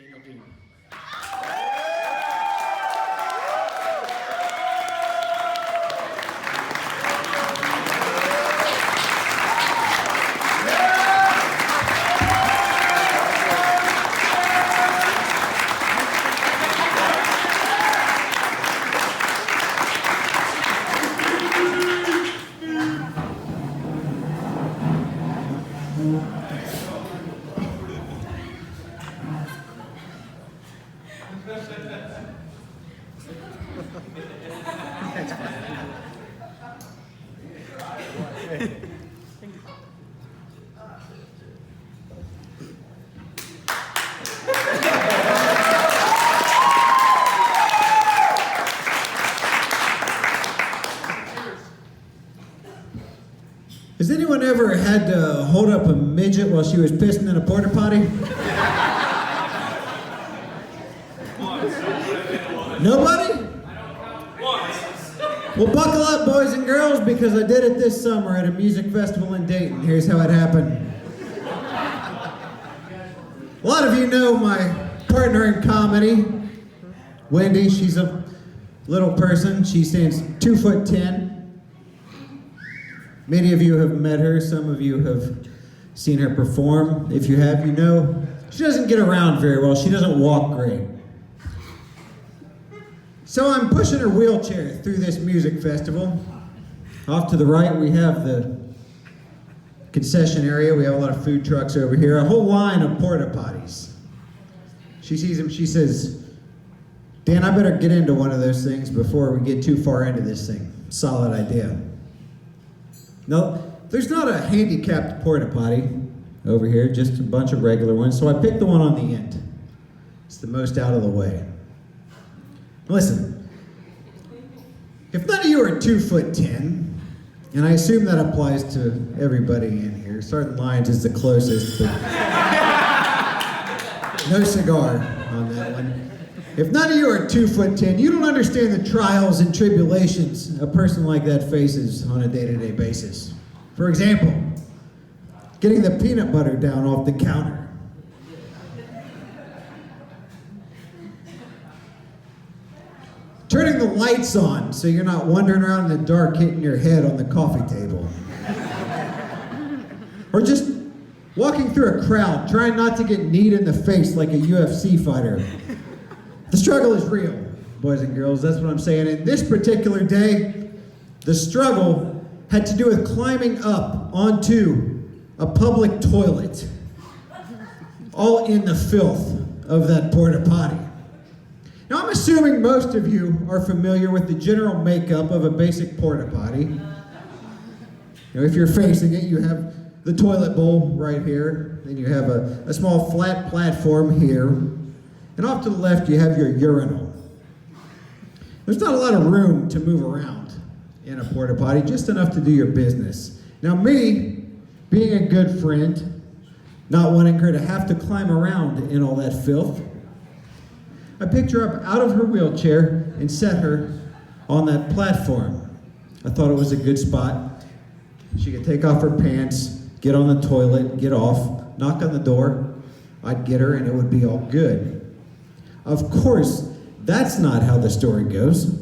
Daniel Dean. Has anyone ever had to hold up a midget while she was pissing in a porta potty? Nobody? Well, buckle up, boys and girls, because I did it this summer at a music festival in Dayton. Here's how it happened. A lot of you know my partner in comedy, Wendy. She's a little person. She stands 2'10". Many of you have met her. Some of you have seen her perform. If you have, you know she doesn't get around very well. She doesn't walk great. So I'm pushing her wheelchair through this music festival. Off to the right, we have the concession area. We have a lot of food trucks over here. A whole line of porta potties. She sees them. She says, "Dan, I better get into one of those things before we get too far into this thing." Solid idea. No, there's not a handicapped porta potty over here, just a bunch of regular ones. So I picked the one on the end. It's the most out of the way. Listen, if none of you are 2'10", and I assume that applies to everybody in here, Sergeant Lyons is the closest, but no cigar on that one. If none of you are 2'10", you don't understand the trials and tribulations a person like that faces on a day-to-day basis. For example, getting the peanut butter down off the counter. Turning the lights on so you're not wandering around in the dark hitting your head on the coffee table. Or just walking through a crowd trying not to get kneed in the face like a UFC fighter. The struggle is real, boys and girls, that's what I'm saying. And this particular day, the struggle had to do with climbing up onto a public toilet, all in the filth of that porta potty. Now, I'm assuming most of you are familiar with the general makeup of a basic porta potty. You know, if you're facing it, you have the toilet bowl right here, then you have a small flat platform here, and off to the left you have your urinal. There's not a lot of room to move around in a porta potty, just enough to do your business. Now me, being a good friend, not wanting her to have to climb around in all that filth, I picked her up out of her wheelchair and set her on that platform. I thought it was a good spot. She could take off her pants, get on the toilet, get off, knock on the door. I'd get her and it would be all good. Of course, that's not how the story goes.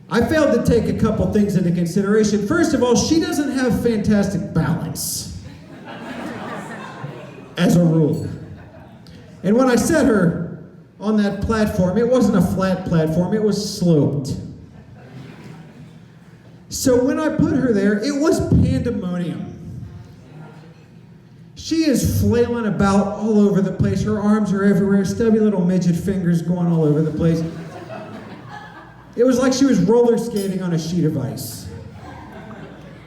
I failed to take a couple things into consideration. First of all, she doesn't have fantastic balance, as a rule. And when I set her on that platform, it wasn't a flat platform, it was sloped. So when I put her there, it was pandemonium. She is flailing about all over the place. Her arms are everywhere, stubby little midget fingers going all over the place. It was like she was roller skating on a sheet of ice.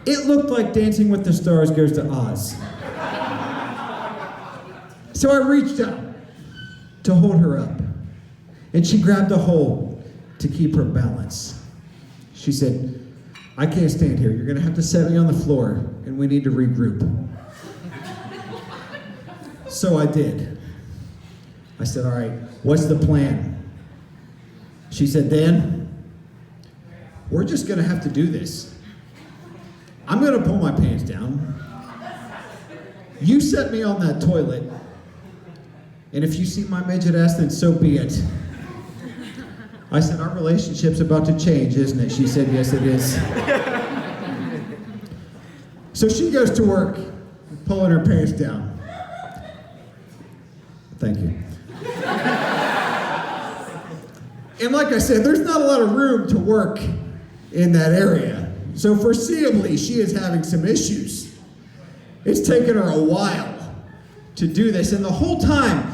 It looked like Dancing with the Stars Goes to Oz. So I reached out to hold her up, and she grabbed a hold to keep her balance. She said, "I can't stand here. You're gonna have to set me on the floor, and we need to regroup." So I did. I said, "All right, what's the plan?" She said, "Dan, we're just gonna have to do this. I'm gonna pull my pants down. You set me on that toilet, And if you see my midget ass, then so be it. I said, our relationship's about to change, isn't it? She said, yes, it is. So she goes to work, pulling her pants down. Thank you. And like I said, there's not a lot of room to work in that area. So foreseeably, she is having some issues. It's taken her a while to do this. And the whole time,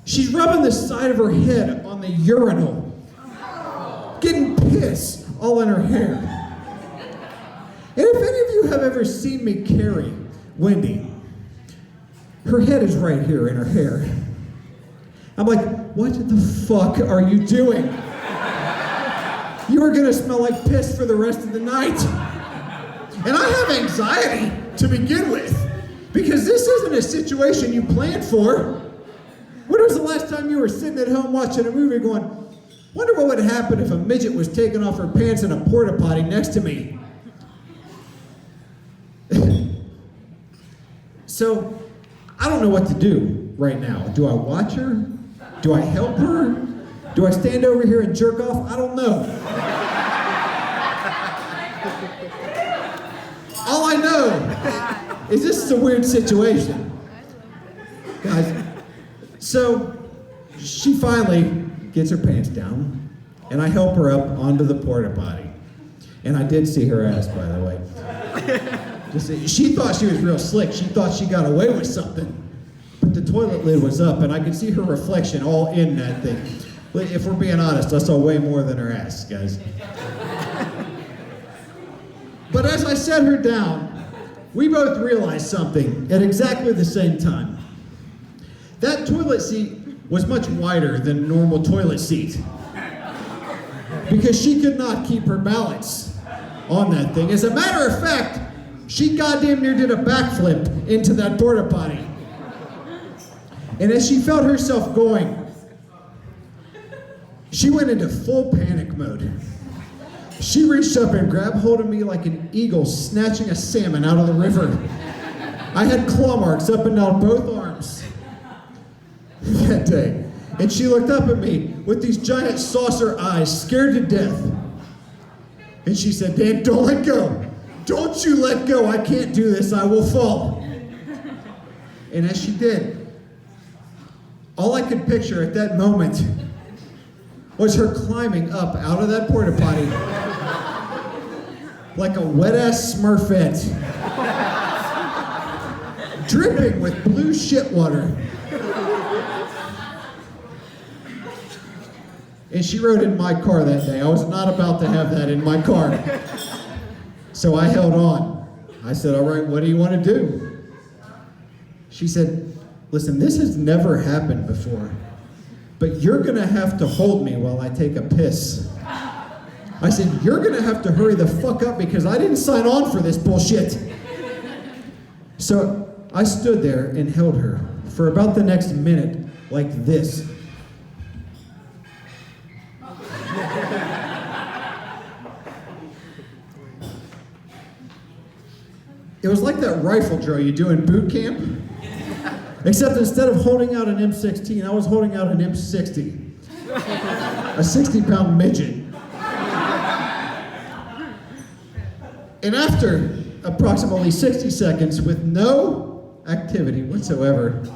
she's rubbing the side of her head on the urinal, getting piss all in her hair. And if any of you have ever seen me carry Wendy, her head is right here in her hair. I'm like, what the fuck are you doing? You are gonna smell like piss for the rest of the night. And I have anxiety to begin with, because this isn't a situation you planned for. When was the last time you were sitting at home watching a movie going, wonder what would happen if a midget was taking off her pants in a porta-potty next to me? So, I don't know what to do right now. Do I watch her? Do I help her? Do I stand over here and jerk off? I don't know. All I know is this is a weird situation. Guys, so she finally gets her pants down, and I help her up onto the porta potty. And I did see her ass, by the way. She thought she was real slick. She thought she got away with something. But the toilet lid was up, and I could see her reflection all in that thing. If we're being honest, I saw way more than her ass, guys. But as I set her down, we both realized something at exactly the same time. That toilet seat was much wider than a normal toilet seat, because she could not keep her balance on that thing. As a matter of fact, she goddamn near did a backflip into that porta potty. And as she felt herself going, she went into full panic mode. She reached up and grabbed hold of me like an eagle snatching a salmon out of the river. I had claw marks up and down both arms that day. And she looked up at me with these giant saucer eyes, scared to death. And she said, Dan, don't let go. Don't you let go. I can't do this. I will fall. And as she did, all I could picture at that moment was her climbing up out of that porta potty like a wet-ass Smurfette, dripping with blue shit water. And she rode in my car that day. I was not about to have that in my car. So I held on. I said, all right, what do you want to do? She said, listen, this has never happened before, but you're gonna have to hold me while I take a piss. I said, you're gonna have to hurry the fuck up because I didn't sign on for this bullshit. So I stood there and held her for about the next minute like this. It was like that rifle drill you do in boot camp. Except instead of holding out an M16, I was holding out an M60. A 60-pound midget. And after approximately 60 seconds with no activity whatsoever,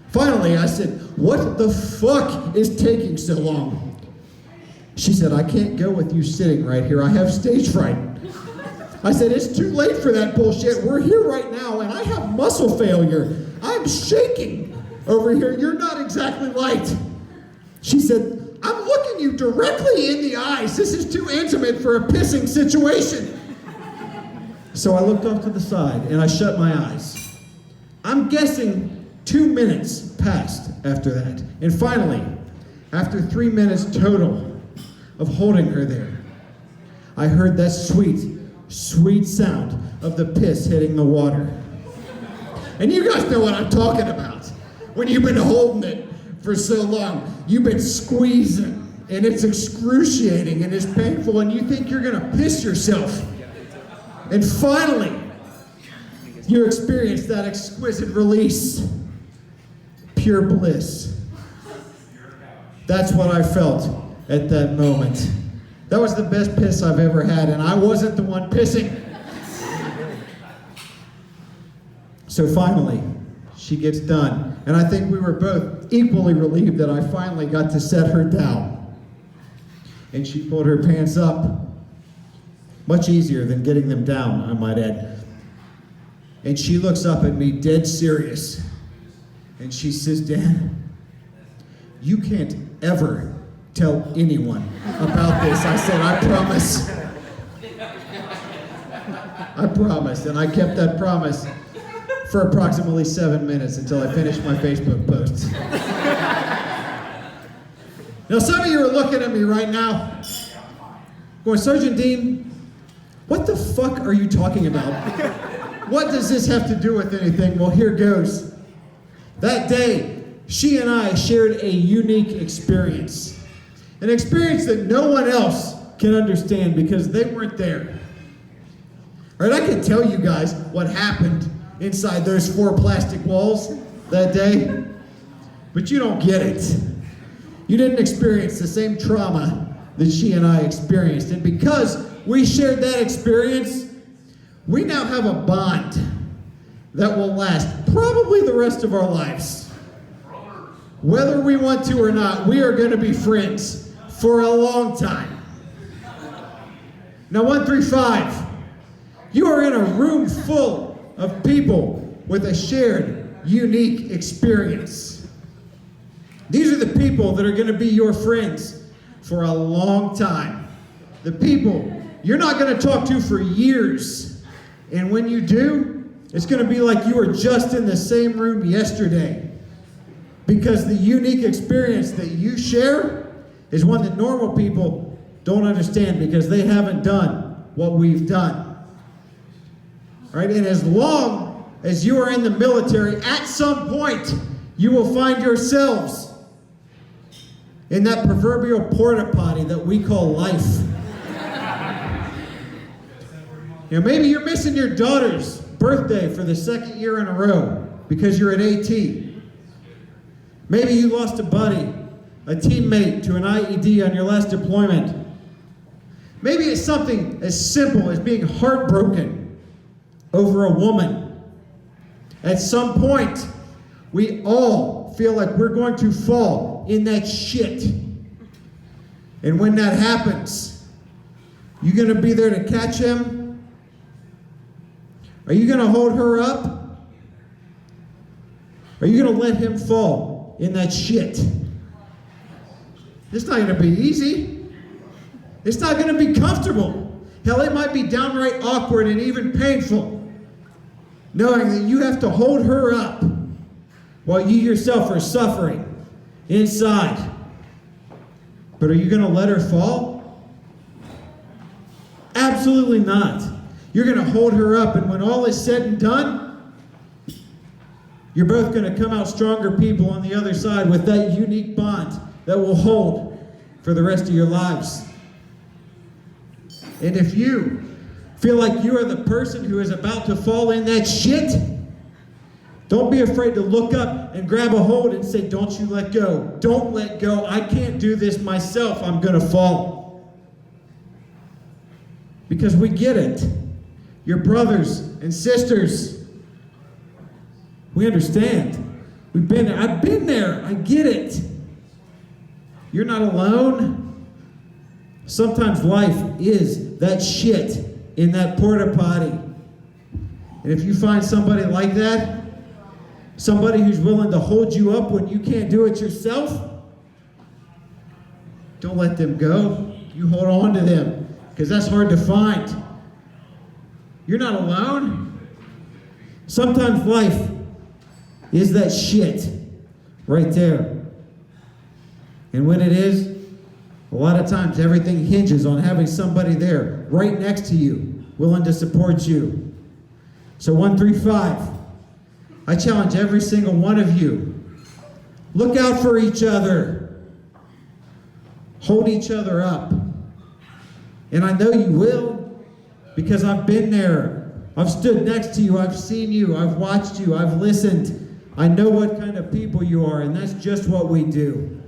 finally I said, what the fuck is taking so long? She said, I can't go with you sitting right here. I have stage fright. I said, it's too late for that bullshit. We're here right now and I have muscle failure. I'm shaking over here. You're not exactly light. She said, I'm looking you directly in the eyes. This is too intimate for a pissing situation. So I looked off to the side and I shut my eyes. I'm guessing 2 minutes passed after that. And finally, after 3 minutes total of holding her there, I heard that sweet, sweet sound of the piss hitting the water. And you guys know what I'm talking about. When you've been holding it for so long, you've been squeezing, and it's excruciating, and it's painful, and you think you're gonna piss yourself. And finally, you experience that exquisite release. pure bliss. That's what I felt at that moment. That was the best piss I've ever had, and I wasn't the one pissing. So finally, she gets done. And I think we were both equally relieved that I finally got to set her down. And she pulled her pants up. Much easier than getting them down, I might add. And she looks up at me dead serious. And she says, "Dan, you can't ever tell anyone about this." I said, "I promise." I promised, and I kept that promise for approximately 7 minutes until I finished my Facebook post. Now, some of you are looking at me right now, going, "Sergeant Dean, what the fuck are you talking about? What does this have to do with anything?" Well, here goes. That day, she and I shared a unique experience. An experience that no one else can understand because they weren't there. All right, I can tell you guys what happened inside those 4 plastic walls that day, but you don't get it. You didn't experience the same trauma that she and I experienced. And because we shared that experience, we now have a bond that will last probably the rest of our lives. Whether we want to or not, we are going to be friends for a long time. Now, 135, you are in a room full of people with a shared, unique experience. These are the people that are going to be your friends for a long time. The people you're not going to talk to for years. And when you do, it's going to be like you were just in the same room yesterday. Because the unique experience that you share is one that normal people don't understand because they haven't done what we've done. Right? And as long as you are in the military, at some point, you will find yourselves in that proverbial porta-potty that we call life. You know, maybe you're missing your daughter's birthday for the 2nd year in a row because you're at AT. Maybe you lost a buddy, a teammate to an IED on your last deployment. Maybe it's something as simple as being heartbroken over a woman. At some point, we all feel like we're going to fall in that shit. And when that happens, you gonna be there to catch him? Are you gonna hold her up? Are you gonna let him fall in that shit? It's not gonna be easy. It's not gonna be comfortable. Hell, it might be downright awkward and even painful, knowing that you have to hold her up while you yourself are suffering inside. But are you gonna let her fall? Absolutely not. You're gonna hold her up, and when all is said and done, you're both gonna come out stronger people on the other side with that unique bond that will hold for the rest of your lives. And if you feel like you are the person who is about to fall in that shit, don't be afraid to look up and grab a hold and say, "Don't you let go. Don't let go. I can't do this myself. I'm gonna fall." Because we get it. Your brothers and sisters, we understand. We've been there. I've been there. I get it. You're not alone. Sometimes life is that shit in that porta potty. And if you find somebody like that, somebody who's willing to hold you up when you can't do it yourself, don't let them go. You hold on to them, because that's hard to find. You're not alone. Sometimes life is that shit right there. And when it is, a lot of times everything hinges on having somebody there right next to you, willing to support you. So 135, I challenge every single one of you. Look out for each other. Hold each other up. And I know you will, because I've been there. I've stood next to you. I've seen you. I've watched you. I've listened. I know what kind of people you are, and that's just what we do.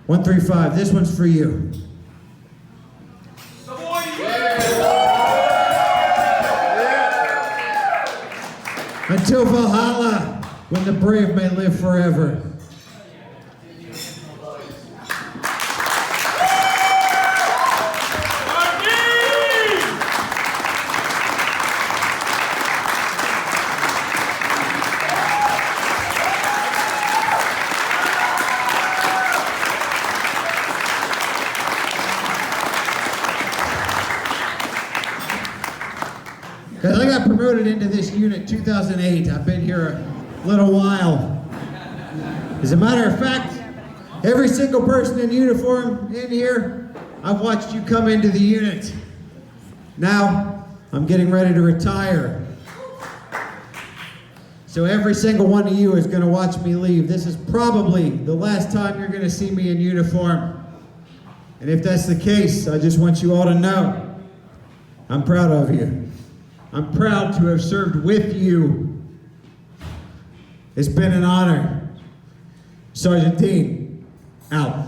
135, this one's for you. Until Valhalla, when the brave may live forever. Because I got promoted into this unit 2008. I've been here a little while. As a matter of fact, every single person in uniform in here, I've watched you come into the unit. Now, I'm getting ready to retire. So every single one of you is going to watch me leave. This is probably the last time you're going to see me in uniform. And if that's the case, I just want you all to know, I'm proud of you. I'm proud to have served with you. It's been an honor. Sergeant Dean, out.